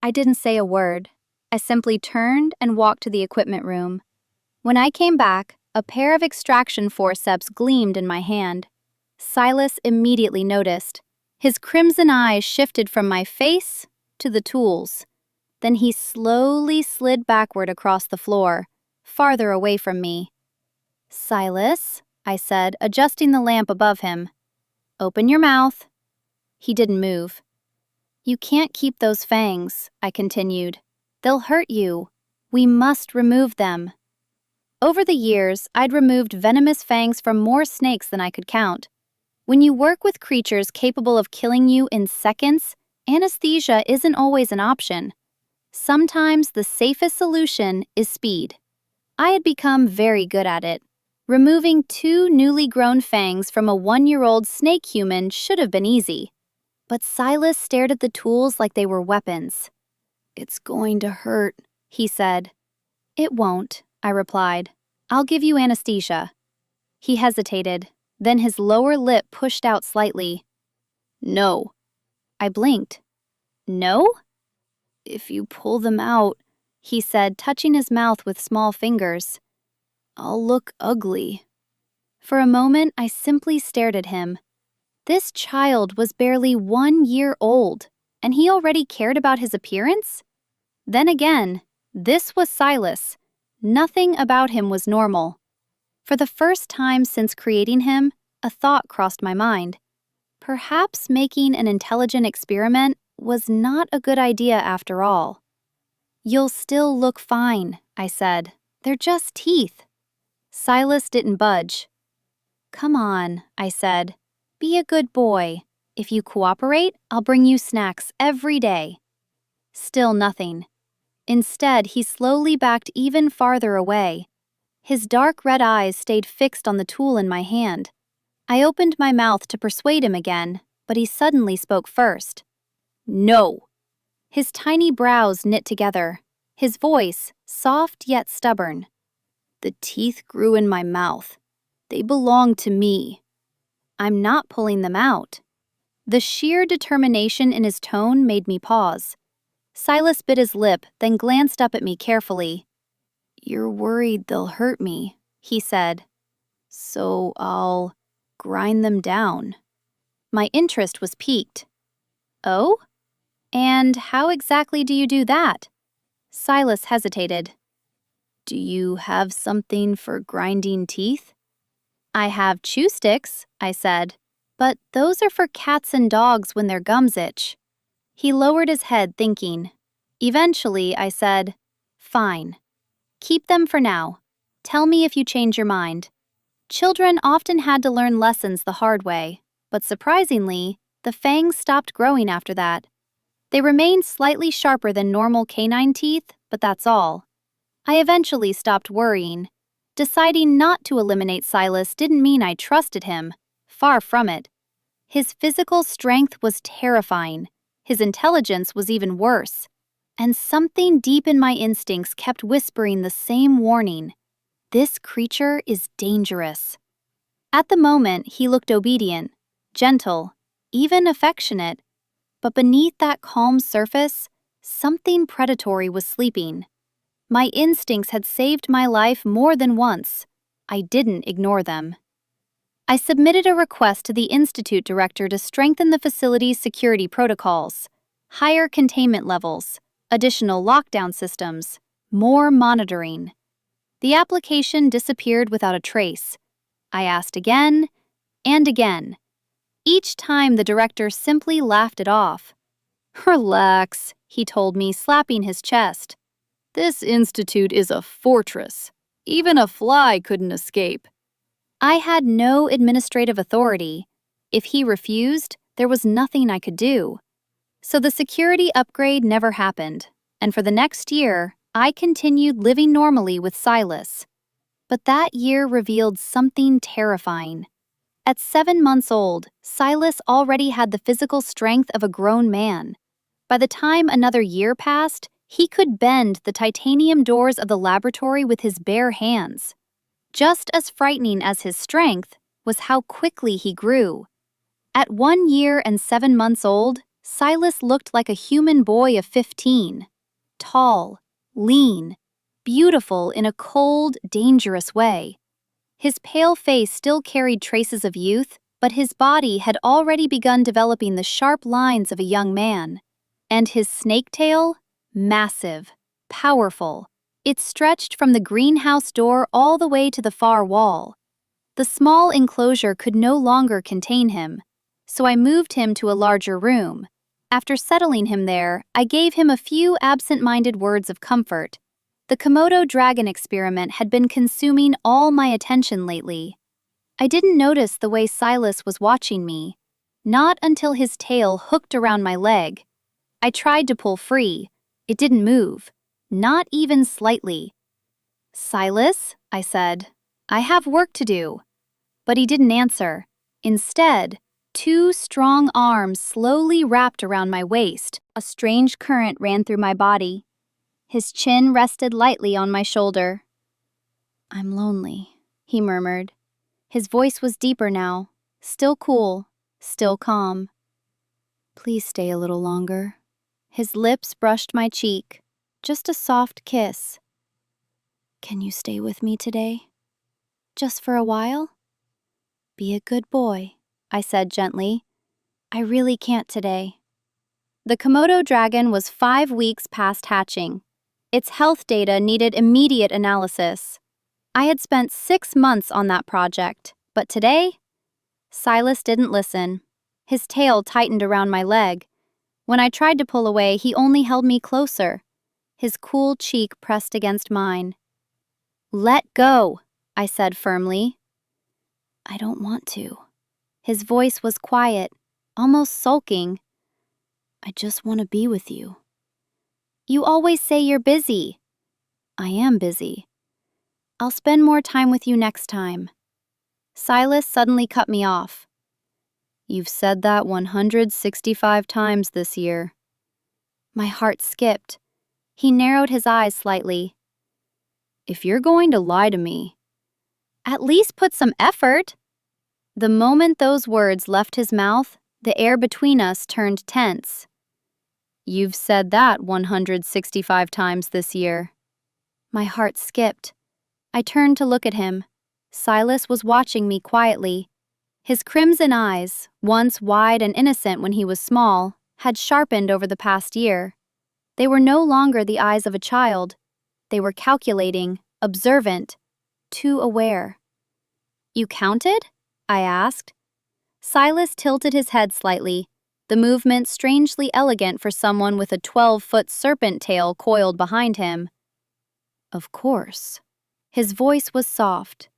I didn't say a word. I simply turned and walked to the equipment room. When I came back, a pair of extraction forceps gleamed in my hand. Silas immediately noticed. His crimson eyes shifted from my face to the tools. Then he slowly slid backward across the floor, farther away from me. "Silas," I said, adjusting the lamp above him. "Open your mouth." He didn't move. "You can't keep those fangs," I continued. "They'll hurt you. We must remove them." Over the years, I'd removed venomous fangs from more snakes than I could count. When you work with creatures capable of killing you in seconds, anesthesia isn't always an option. Sometimes the safest solution is speed. I had become very good at it. Removing 2 newly grown fangs from a 1-year-old snake human should have been easy. But Silas stared at the tools like they were weapons. "It's going to hurt," he said. "It won't," I replied. "I'll give you anesthesia." He hesitated, then his lower lip pushed out slightly. "No." I blinked. "No?" "If you pull them out," he said, touching his mouth with small fingers, "I'll look ugly." For a moment, I simply stared at him. This child was barely 1 year old, and he already cared about his appearance? Then again, this was Silas. Nothing about him was normal. For the first time since creating him, a thought crossed my mind. Perhaps making an intelligent experiment was not a good idea after all. "You'll still look fine," I said. "They're just teeth." Silas didn't budge. "Come on," I said. "Be a good boy. If you cooperate, I'll bring you snacks every day." Still nothing. Instead, he slowly backed even farther away. His dark red eyes stayed fixed on the tool in my hand. I opened my mouth to persuade him again, but he suddenly spoke first. "No." His tiny brows knit together, his voice soft yet stubborn. "The teeth grew in my mouth. They belong to me. I'm not pulling them out." The sheer determination in his tone made me pause. Silas bit his lip, then glanced up at me carefully. "You're worried they'll hurt me," he said. "So I'll grind them down." My interest was piqued. "Oh? And how exactly do you do that?" Silas hesitated. "Do you have something for grinding teeth?" "I have chew sticks," I said, "but those are for cats and dogs when their gums itch." He lowered his head, thinking. Eventually, I said, "Fine. Keep them for now. Tell me if you change your mind." Children often had to learn lessons the hard way, but surprisingly, the fangs stopped growing after that. They remained slightly sharper than normal canine teeth, but that's all. I eventually stopped worrying. Deciding not to eliminate Silas didn't mean I trusted him. Far from it. His physical strength was terrifying. His intelligence was even worse. And something deep in my instincts kept whispering the same warning. This creature is dangerous. At the moment, he looked obedient, gentle, even affectionate. But beneath that calm surface, something predatory was sleeping. My instincts had saved my life more than once. I didn't ignore them. I submitted a request to the Institute director to strengthen the facility's security protocols, higher containment levels, additional lockdown systems, more monitoring. The application disappeared without a trace. I asked again and again. Each time the director simply laughed it off. "Relax," he told me, slapping his chest. "This institute is a fortress. Even a fly couldn't escape." I had no administrative authority. If he refused, there was nothing I could do. So the security upgrade never happened, and for the next year, I continued living normally with Silas. But that year revealed something terrifying. At 7 months old, Silas already had the physical strength of a grown man. By the time another year passed, he could bend the titanium doors of the laboratory with his bare hands. Just as frightening as his strength was how quickly he grew. At 1 year and 7 months old, Silas looked like a human boy of 15. Tall, lean, beautiful in a cold, dangerous way. His pale face still carried traces of youth, but his body had already begun developing the sharp lines of a young man. And his snake tail? Massive, powerful. It stretched from the greenhouse door all the way to the far wall. The small enclosure could no longer contain him, so I moved him to a larger room. After settling him there, I gave him a few absent-minded words of comfort. The Komodo dragon experiment had been consuming all my attention lately. I didn't notice the way Silas was watching me, not until his tail hooked around my leg. I tried to pull free. It didn't move, not even slightly. "Silas," I said, "I have work to do." But he didn't answer. Instead, two strong arms slowly wrapped around my waist. A strange current ran through my body. His chin rested lightly on my shoulder. "I'm lonely," he murmured. His voice was deeper now, still cool, still calm. "Please stay a little longer." His lips brushed my cheek, just a soft kiss. "Can you stay with me today? Just for a while?" "Be a good boy," I said gently. "I really can't today." The Komodo dragon was 5 weeks past hatching. Its health data needed immediate analysis. I had spent 6 months on that project, but today? Silas didn't listen. His tail tightened around my leg. When I tried to pull away, he only held me closer. His cool cheek pressed against mine. "Let go," I said firmly. "I don't want to." His voice was quiet, almost sulking. "I just want to be with you." "You always say you're busy." "I am busy." "I'll spend more time with you next time." Silas suddenly cut me off. "You've said that 165 times this year." My heart skipped. He narrowed his eyes slightly. "If you're going to lie to me, at least put some effort." The moment those words left his mouth, the air between us turned tense. "You've said that 165 times this year." My heart skipped. I turned to look at him. Silas was watching me quietly. His crimson eyes, once wide and innocent when he was small, had sharpened over the past year. They were no longer the eyes of a child. They were calculating, observant, too aware. "You counted?" I asked. Silas tilted his head slightly, the movement strangely elegant for someone with a 12-foot serpent tail coiled behind him. "Of course." His voice was soft.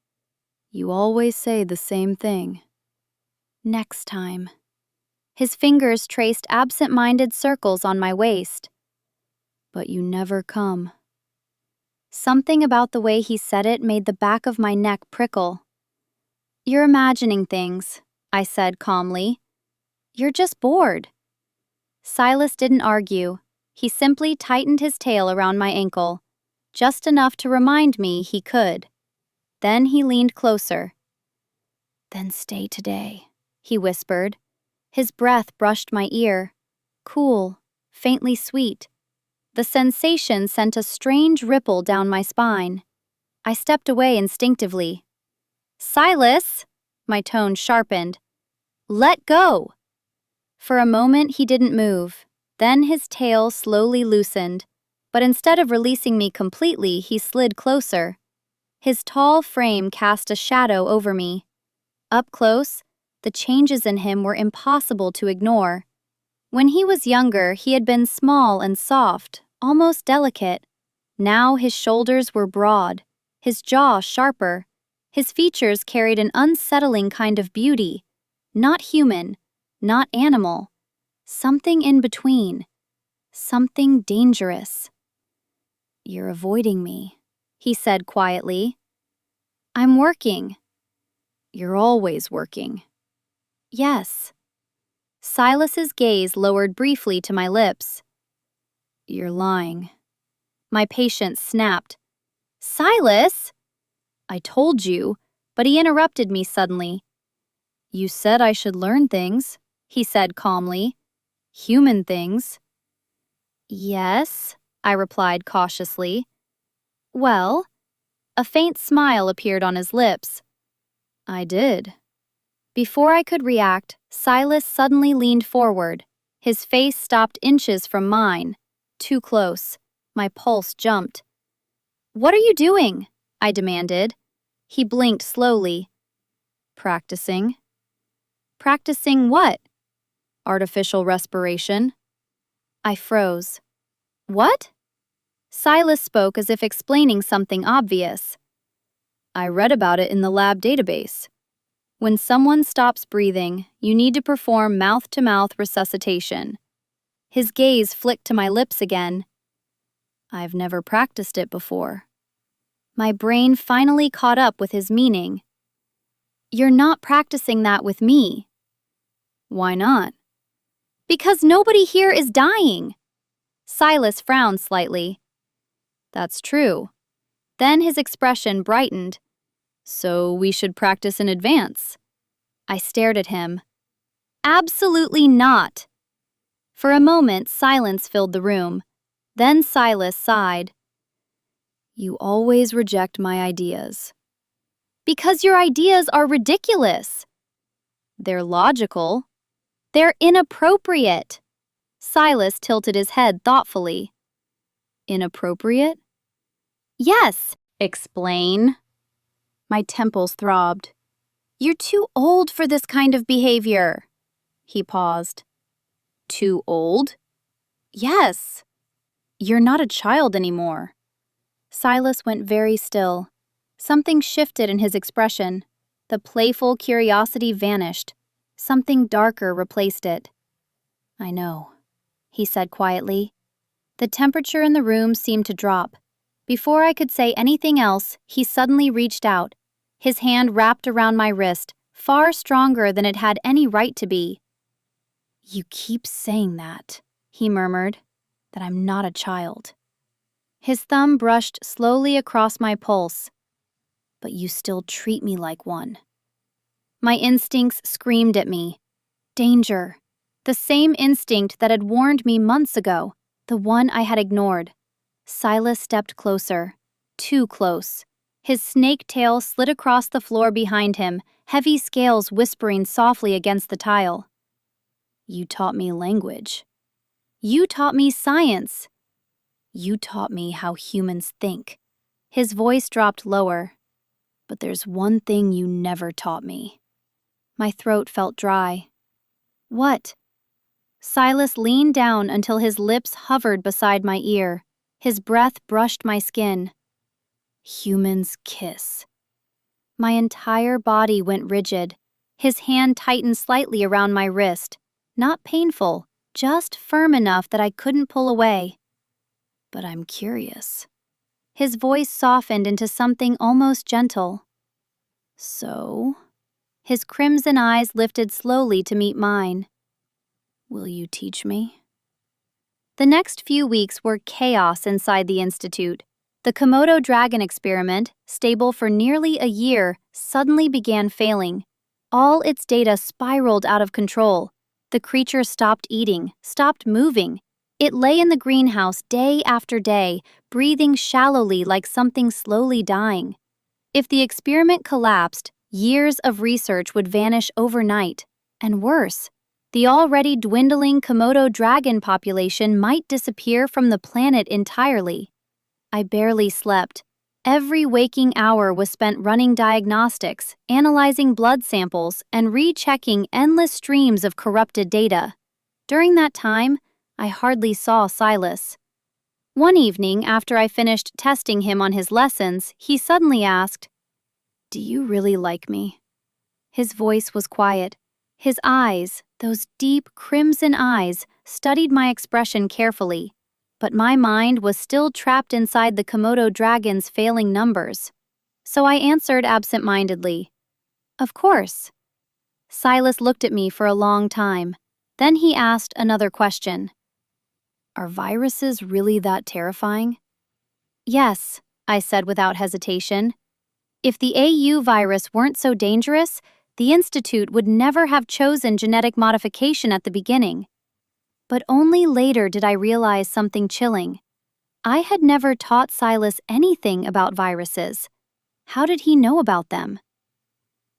"You always say the same thing." "Next time." His fingers traced absent-minded circles on my waist. "But you never come." Something about the way he said it made the back of my neck prickle. "You're imagining things," I said calmly. "You're just bored." Silas didn't argue. He simply tightened his tail around my ankle, just enough to remind me he could. Then he leaned closer. "Then stay today," he whispered. His breath brushed my ear, cool, faintly sweet. The sensation sent a strange ripple down my spine. I stepped away instinctively. "Silas!" My tone sharpened. "Let go!" For a moment he didn't move. Then his tail slowly loosened. But instead of releasing me completely, he slid closer. His tall frame cast a shadow over me. Up close, the changes in him were impossible to ignore. When he was younger, he had been small and soft, almost delicate. Now his shoulders were broad, his jaw sharper. His features carried an unsettling kind of beauty. Not human, not animal. Something in between. Something dangerous. "You're avoiding me," he said quietly. "I'm working." "You're always working." "Yes." Silas's gaze lowered briefly to my lips. "You're lying." My patience snapped. "Silas!" "I told you," but he interrupted me suddenly. "You said I should learn things," he said calmly. Human things? Yes, I replied cautiously. Well, a faint smile appeared on his lips. I did. Before I could react, Silas suddenly leaned forward. His face stopped inches from mine. Too close. My pulse jumped. What are you doing? I demanded. He blinked slowly. Practicing. Practicing what? Artificial respiration. I froze. What? Silas spoke as if explaining something obvious. I read about it in the lab database. When someone stops breathing, you need to perform mouth-to-mouth resuscitation. His gaze flicked to my lips again. I've never practiced it before. My brain finally caught up with his meaning. You're not practicing that with me. Why not? Because nobody here is dying. Silas frowned slightly. That's true. Then his expression brightened. So we should practice in advance. I stared at him. Absolutely not. For a moment, silence filled the room. Then Silas sighed. You always reject my ideas. Because your ideas are ridiculous. They're logical. They're inappropriate. Silas tilted his head thoughtfully. Inappropriate? Yes. Explain. My temples throbbed. You're too old for this kind of behavior. He paused. Too old? Yes. You're not a child anymore. Silas went very still. Something shifted in his expression. The playful curiosity vanished. Something darker replaced it. I know, he said quietly. The temperature in the room seemed to drop. Before I could say anything else, he suddenly reached out. His hand wrapped around my wrist, far stronger than it had any right to be. You keep saying that, he murmured, that I'm not a child. His thumb brushed slowly across my pulse. But you still treat me like one. My instincts screamed at me. Danger. The same instinct that had warned me months ago, the one I had ignored. Silas stepped closer. Too close. His snake tail slid across the floor behind him, heavy scales whispering softly against the tile. You taught me language. You taught me science. You taught me how humans think. His voice dropped lower. But there's one thing you never taught me. My throat felt dry. What? Silas leaned down until his lips hovered beside my ear. His breath brushed my skin. Humans kiss. My entire body went rigid. His hand tightened slightly around my wrist. Not painful, just firm enough that I couldn't pull away. But I'm curious. His voice softened into something almost gentle. So? His crimson eyes lifted slowly to meet mine. Will you teach me? The next few weeks were chaos inside the Institute. The Komodo dragon experiment, stable for nearly a year, suddenly began failing. All its data spiraled out of control. The creature stopped eating, stopped moving. It lay in the greenhouse day after day, breathing shallowly like something slowly dying. If the experiment collapsed, years of research would vanish overnight. And worse, the already dwindling Komodo dragon population might disappear from the planet entirely. I barely slept. Every waking hour was spent running diagnostics, analyzing blood samples, and rechecking endless streams of corrupted data. During that time, I hardly saw Silas. One evening, after I finished testing him on his lessons, he suddenly asked, "Do you really like me?" His voice was quiet. His eyes, those deep crimson eyes, studied my expression carefully. But my mind was still trapped inside the Komodo dragon's failing numbers. So I answered absent-mindedly, "Of course." Silas looked at me for a long time. Then he asked another question. Are viruses really that terrifying? Yes, I said without hesitation. If the AU virus weren't so dangerous, the Institute would never have chosen genetic modification at the beginning. But only later did I realize something chilling. I had never taught Silas anything about viruses. How did he know about them?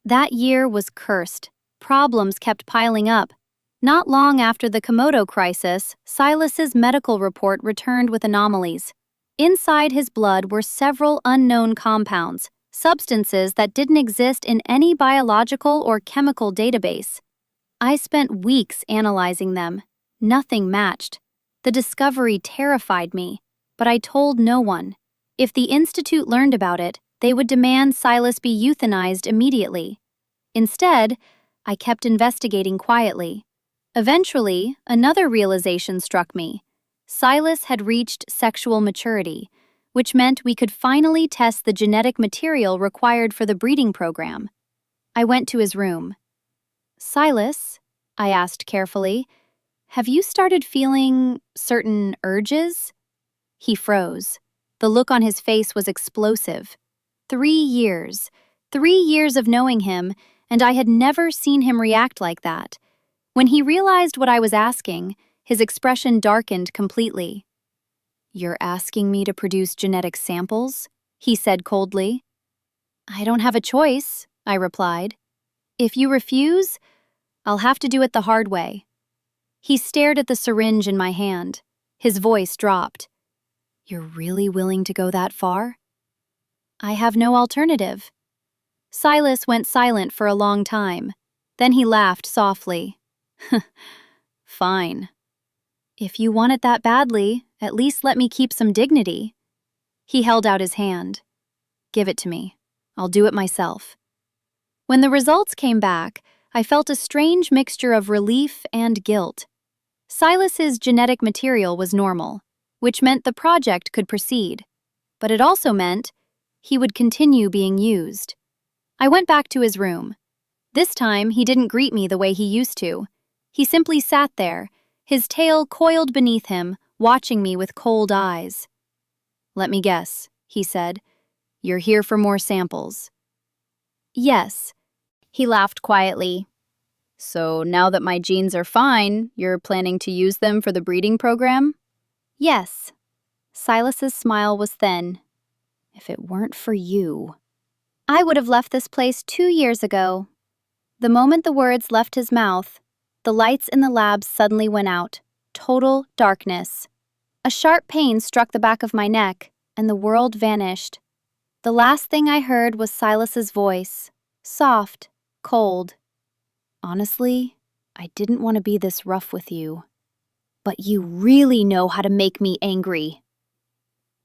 That year was cursed. Problems kept piling up. Not long after the Komodo crisis, Silas's medical report returned with anomalies. Inside his blood were several unknown compounds, substances that didn't exist in any biological or chemical database. I spent weeks analyzing them. Nothing matched. The discovery terrified me, but I told no one. If the Institute learned about it, they would demand Silas be euthanized immediately. Instead, I kept investigating quietly. Eventually, another realization struck me. Silas had reached sexual maturity, which meant we could finally test the genetic material required for the breeding program. I went to his room. "Silas," I asked carefully, "have you started feeling certain urges?" He froze. The look on his face was explosive. 3 years. 3 years of knowing him, and I had never seen him react like that. When he realized what I was asking, his expression darkened completely. "You're asking me to produce genetic samples?" he said coldly. "I don't have a choice," I replied. "If you refuse, I'll have to do it the hard way." He stared at the syringe in my hand. His voice dropped. "You're really willing to go that far?" "I have no alternative." Silas went silent for a long time. Then he laughed softly. "Fine. If you want it that badly, at least let me keep some dignity." He held out his hand. "Give it to me. I'll do it myself." When the results came back, I felt a strange mixture of relief and guilt. Silas's genetic material was normal, which meant the project could proceed. But it also meant he would continue being used. I went back to his room. This time, he didn't greet me the way he used to. He simply sat there, his tail coiled beneath him, watching me with cold eyes. "Let me guess," he said. "You're here for more samples." "Yes." He laughed quietly. "So now that my genes are fine, you're planning to use them for the breeding program?" "Yes." Silas's smile was thin. "If it weren't for you, I would have left this place 2 years ago." The moment the words left his mouth, the lights in the lab suddenly went out. Total darkness. A sharp pain struck the back of my neck, and the world vanished. The last thing I heard was Silas's voice, soft, cold. "Honestly, I didn't want to be this rough with you. But you really know how to make me angry."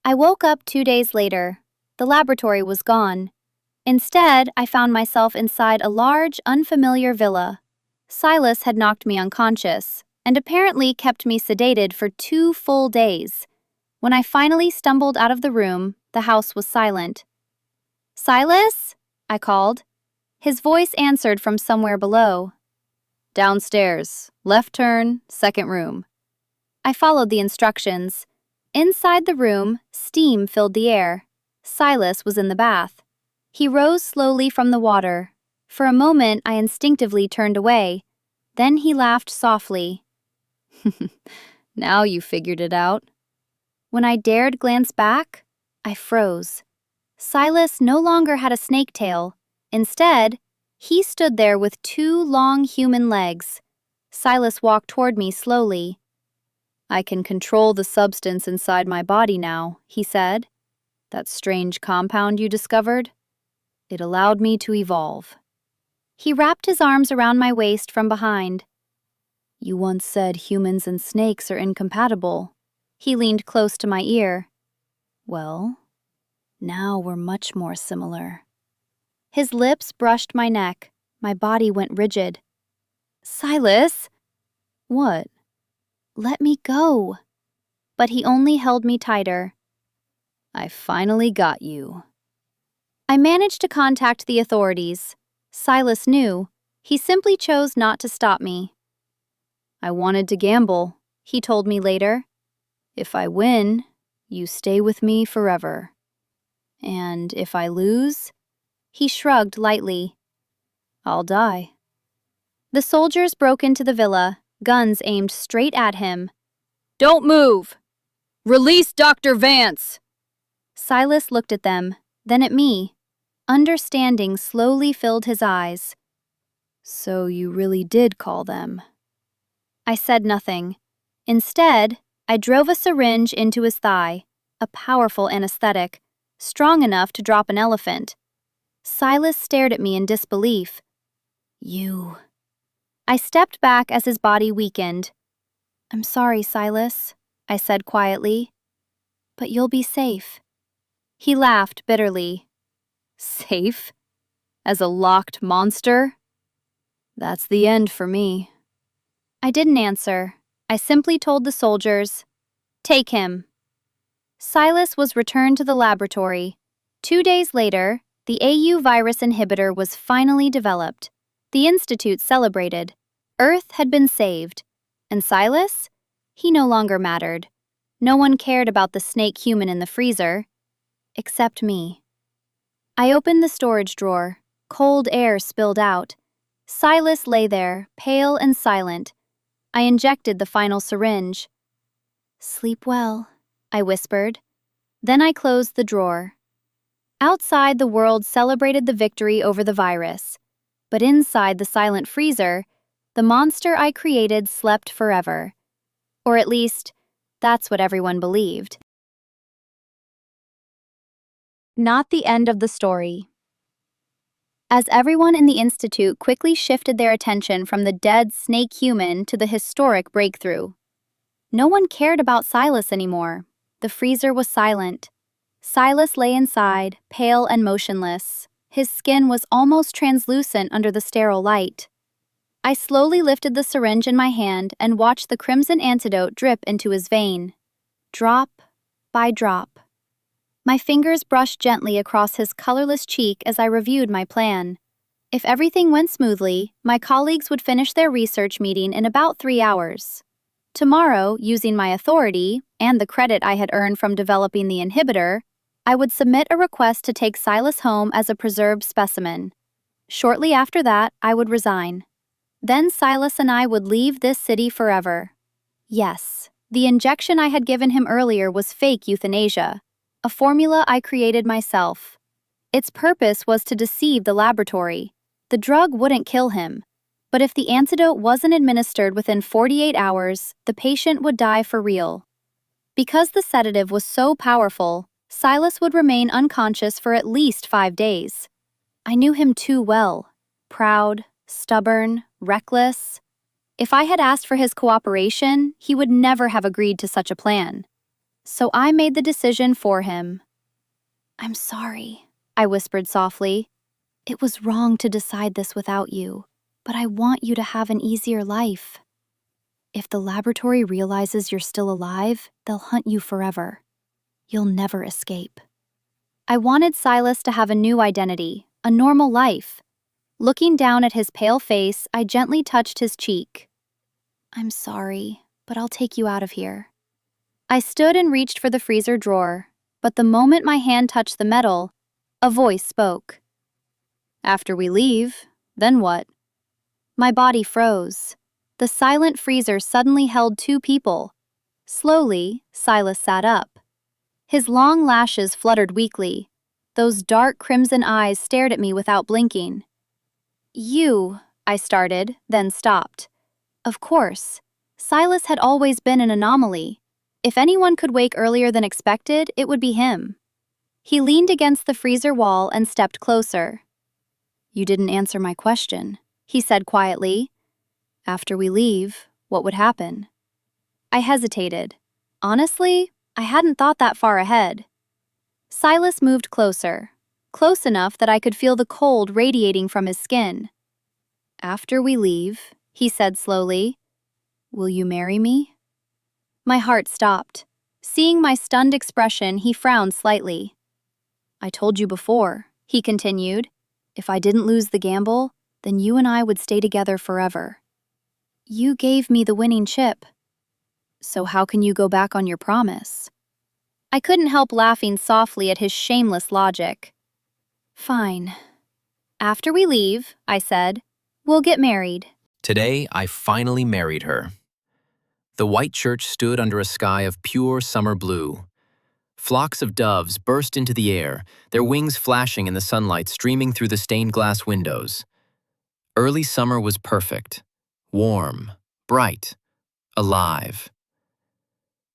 I woke up 2 days later. The laboratory was gone. Instead, I found myself inside a large, unfamiliar villa. Silas had knocked me unconscious, and apparently kept me sedated for 2 full days. When I finally stumbled out of the room, the house was silent. "Silas?" I called. His voice answered from somewhere below. "Downstairs, left turn, second room." I followed the instructions. Inside the room, steam filled the air. Silas was in the bath. He rose slowly from the water. For a moment, I instinctively turned away. Then he laughed softly. "Now you figured it out." When I dared glance back, I froze. Silas no longer had a snake tail. Instead, he stood there with 2 long human legs. Silas walked toward me slowly. "I can control the substance inside my body now," he said. "That strange compound you discovered? It allowed me to evolve." He wrapped his arms around my waist from behind. "You once said humans and snakes are incompatible." He leaned close to my ear. "Well, now we're much more similar." His lips brushed my neck. My body went rigid. "Silas!" "What?" "Let me go." But he only held me tighter. "I finally got you." I managed to contact the authorities. Silas knew. He simply chose not to stop me. "I wanted to gamble," he told me later. "If I win, you stay with me forever. And if I lose," he shrugged lightly, "I'll die." The soldiers broke into the villa. guns aimed straight at him. "Don't move! Release Dr. Vance!" Silas looked at them, then at me. Understanding slowly filled his eyes. "So you really did call them?" I said nothing. Instead, I drove a syringe into his thigh, a powerful anesthetic, strong enough to drop an elephant. Silas stared at me in disbelief. "You..." I stepped back as his body weakened. "I'm sorry, Silas," I said quietly. "But you'll be safe." He laughed bitterly. "Safe? As a locked monster? That's the end for me." I didn't answer. I simply told the soldiers, "Take him." Silas was returned to the laboratory. 2 days later, the AU virus inhibitor was finally developed. The Institute celebrated. Earth had been saved. And Silas? He no longer mattered. No one cared about the snake human in the freezer. Except me. I opened the storage drawer. Cold air spilled out. Silas lay there, pale and silent. I injected the final syringe. "Sleep well," I whispered. Then I closed the drawer. Outside, the world celebrated the victory over the virus. But inside the silent freezer, the monster I created slept forever. Or at least, that's what everyone believed. Not the end of the story. As everyone in the Institute quickly shifted their attention from the dead snake human to the historic breakthrough. No one cared about Silas anymore. The freezer was silent. Silas lay inside, pale and motionless. His skin was almost translucent under the sterile light. I slowly lifted the syringe in my hand and watched the crimson antidote drip into his vein. Drop by drop. My fingers brushed gently across his colorless cheek as I reviewed my plan. If everything went smoothly, my colleagues would finish their research meeting in about 3 hours. Tomorrow, using my authority and the credit I had earned from developing the inhibitor, I would submit a request to take Silas home as a preserved specimen. Shortly after that, I would resign. Then Silas and I would leave this city forever. Yes, the injection I had given him earlier was fake euthanasia, a formula I created myself. Its purpose was to deceive the laboratory. The drug wouldn't kill him. But if the antidote wasn't administered within 48 hours, the patient would die for real. Because the sedative was so powerful, Silas would remain unconscious for at least 5 days. I knew him too well. Proud, stubborn, reckless. If I had asked for his cooperation, he would never have agreed to such a plan. So I made the decision for him. "I'm sorry," I whispered softly. "It was wrong to decide this without you, but I want you to have an easier life. If the laboratory realizes you're still alive, they'll hunt you forever. You'll never escape." I wanted Silas to have a new identity, a normal life. Looking down at his pale face, I gently touched his cheek. "I'm sorry, but I'll take you out of here." I stood and reached for the freezer drawer, but the moment my hand touched the metal, a voice spoke. "After we leave, then what?" My body froze. The silent freezer suddenly held 2 people. Slowly, Silas sat up. His long lashes fluttered weakly. Those dark crimson eyes stared at me without blinking. "You," I started, then stopped. Of course, Silas had always been an anomaly. If anyone could wake earlier than expected, it would be him. He leaned against the freezer wall and stepped closer. "You didn't answer my question," he said quietly. "After we leave, what would happen?" I hesitated. Honestly, I hadn't thought that far ahead. Silas moved closer, close enough that I could feel the cold radiating from his skin. "After we leave," he said slowly, "will you marry me?" My heart stopped. Seeing my stunned expression, he frowned slightly. "I told you before," he continued, "if I didn't lose the gamble, then you and I would stay together forever." "You gave me the winning chip." "So how can you go back on your promise?" I couldn't help laughing softly at his shameless logic. "Fine. After we leave," I said, "we'll get married." Today, I finally married her. The white church stood under a sky of pure summer blue. Flocks of doves burst into the air, their wings flashing in the sunlight streaming through the stained glass windows. Early summer was perfect, warm, bright, alive.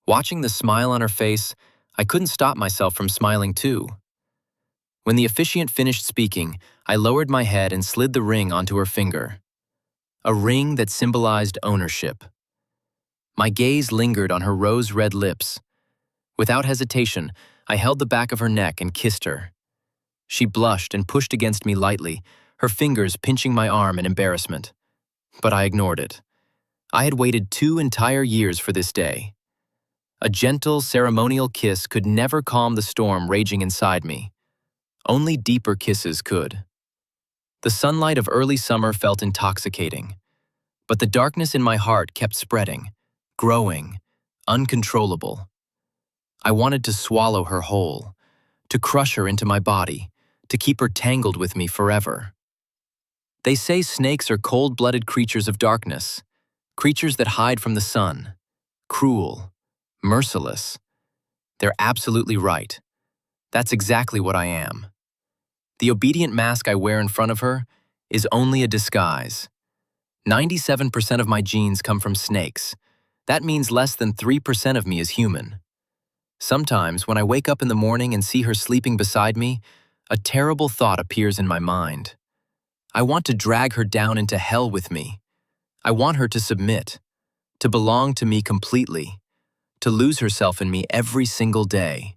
Watching the smile on her face, I couldn't stop myself from smiling too. When the officiant finished speaking, I lowered my head and slid the ring onto her finger. A ring that symbolized ownership. My gaze lingered on her rose-red lips. Without hesitation, I held the back of her neck and kissed her. She blushed and pushed against me lightly, her fingers pinching my arm in embarrassment. But I ignored it. I had waited 2 entire years for this day. A gentle, ceremonial kiss could never calm the storm raging inside me. Only deeper kisses could. The sunlight of early summer felt intoxicating, but the darkness in my heart kept spreading, growing, uncontrollable. I wanted to swallow her whole, to crush her into my body, to keep her tangled with me forever. They say snakes are cold-blooded creatures of darkness, creatures that hide from the sun, cruel, merciless. They're absolutely right. That's exactly what I am. The obedient mask I wear in front of her is only a disguise. 97% of my genes come from snakes. That means less than 3% of me is human. Sometimes, when I wake up in the morning and see her sleeping beside me, a terrible thought appears in my mind. I want to drag her down into hell with me. I want her to submit, to belong to me completely, to lose herself in me every single day.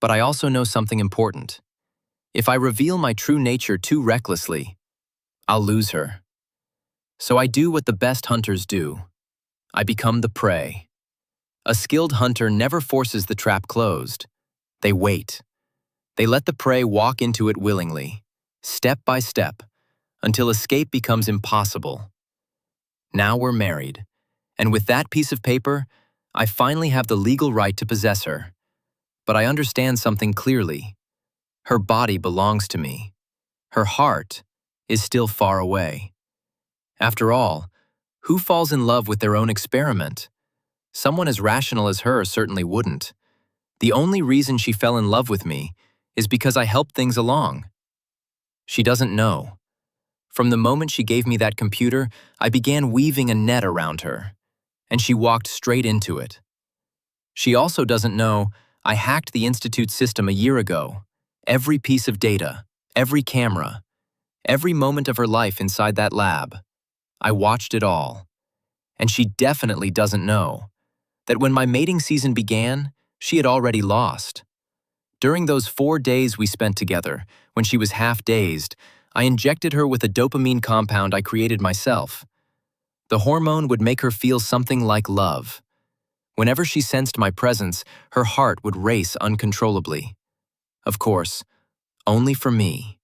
But I also know something important. If I reveal my true nature too recklessly, I'll lose her. So I do what the best hunters do. I become the prey. A skilled hunter never forces the trap closed. They wait. They let the prey walk into it willingly, step by step, until escape becomes impossible. Now we're married, and with that piece of paper, I finally have the legal right to possess her. But I understand something clearly. Her body belongs to me. Her heart is still far away. After all, who falls in love with their own experiment? Someone as rational as her certainly wouldn't. The only reason she fell in love with me is because I helped things along. She doesn't know. From the moment she gave me that computer, I began weaving a net around her, and she walked straight into it. She also doesn't know I hacked the Institute's system a year ago. Every piece of data, every camera, every moment of her life inside that lab. I watched it all. And she definitely doesn't know that when my mating season began, she had already lost. During those 4 days we spent together, when she was half-dazed, I injected her with a dopamine compound I created myself. The hormone would make her feel something like love. Whenever she sensed my presence, her heart would race uncontrollably. Of course, only for me.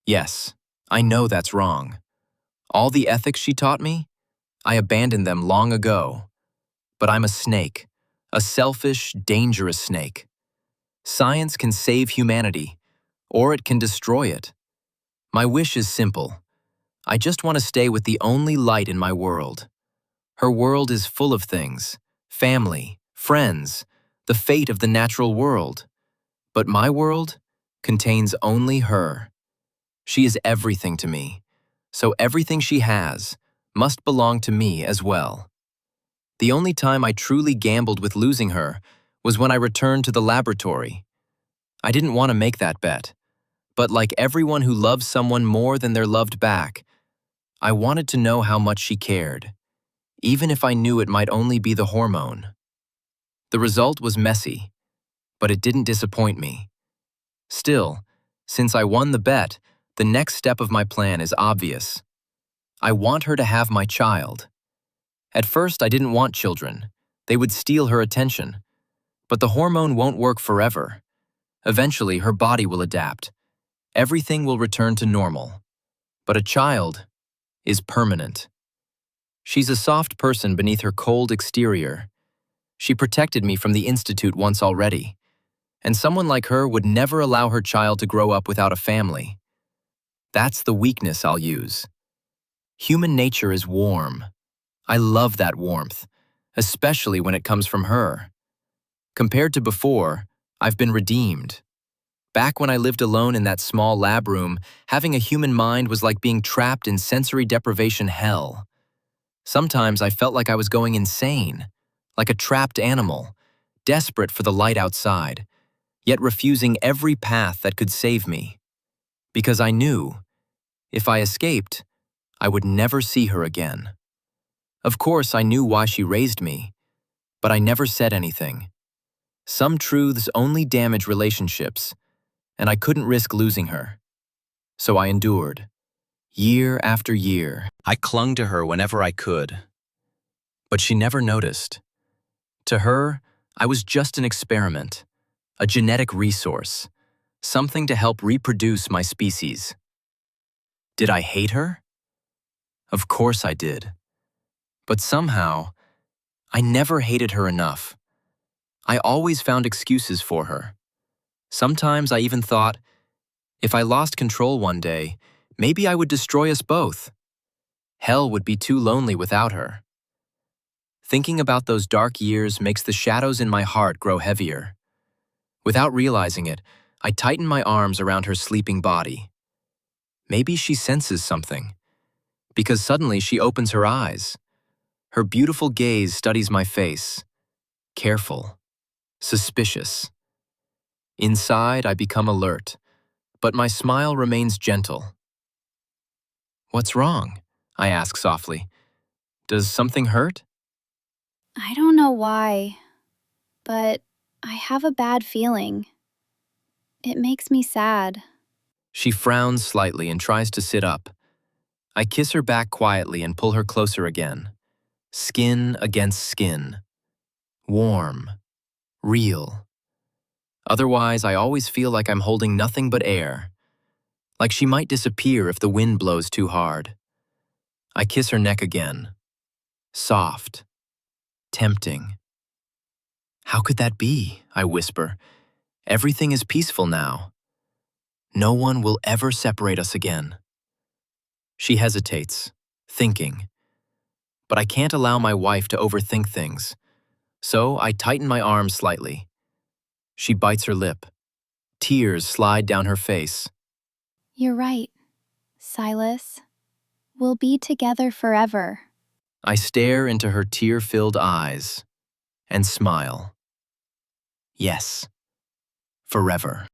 Yes, I know that's wrong. All the ethics she taught me, I abandoned them long ago. But I'm a snake, a selfish, dangerous snake. Science can save humanity, or it can destroy it. My wish is simple. I just want to stay with the only light in my world. Her world is full of things, family, friends, the fate of the natural world. But my world contains only her. She is everything to me, so everything she has must belong to me as well. The only time I truly gambled with losing her was when I returned to the laboratory. I didn't want to make that bet, but like everyone who loves someone more than they're loved back, I wanted to know how much she cared, even if I knew it might only be the hormone. The result was messy, but it didn't disappoint me. Still, since I won the bet, the next step of my plan is obvious. I want her to have my child. At first, I didn't want children. They would steal her attention. But the hormone won't work forever. Eventually, her body will adapt. Everything will return to normal. But a child is permanent. She's a soft person beneath her cold exterior. She protected me from the Institute once already. And someone like her would never allow her child to grow up without a family. That's the weakness I'll use. Human nature is warm. I love that warmth, especially when it comes from her. Compared to before, I've been redeemed. Back when I lived alone in that small lab room, having a human mind was like being trapped in sensory deprivation hell. Sometimes I felt like I was going insane, like a trapped animal, desperate for the light outside, yet refusing every path that could save me. Because I knew, if I escaped, I would never see her again. Of course, I knew why she raised me, but I never said anything. Some truths only damage relationships, and I couldn't risk losing her. So I endured. Year after year, I clung to her whenever I could. But she never noticed. To her, I was just an experiment, a genetic resource, something to help reproduce my species. Did I hate her? Of course I did. But somehow, I never hated her enough. I always found excuses for her. Sometimes I even thought, if I lost control one day, maybe I would destroy us both. Hell would be too lonely without her. Thinking about those dark years makes the shadows in my heart grow heavier. Without realizing it, I tighten my arms around her sleeping body. Maybe she senses something, because suddenly she opens her eyes. Her beautiful gaze studies my face, careful, suspicious. Inside, I become alert, but my smile remains gentle. "What's wrong?" I ask softly. "Does something hurt?" I don't know why, but I have a bad feeling. It makes me sad. She frowns slightly and tries to sit up. I kiss her back quietly and pull her closer again. Skin against skin. Warm. Real. Otherwise, I always feel like I'm holding nothing but air. Like she might disappear if the wind blows too hard. I kiss her neck again. Soft. Tempting. "How could that be?" I whisper. "Everything is peaceful now. No one will ever separate us again." She hesitates, thinking. But I can't allow my wife to overthink things. So I tighten my arms slightly. She bites her lip. Tears slide down her face. You're right, Silas. We'll be together forever. I stare into her tear-filled eyes and smile. Yes, forever.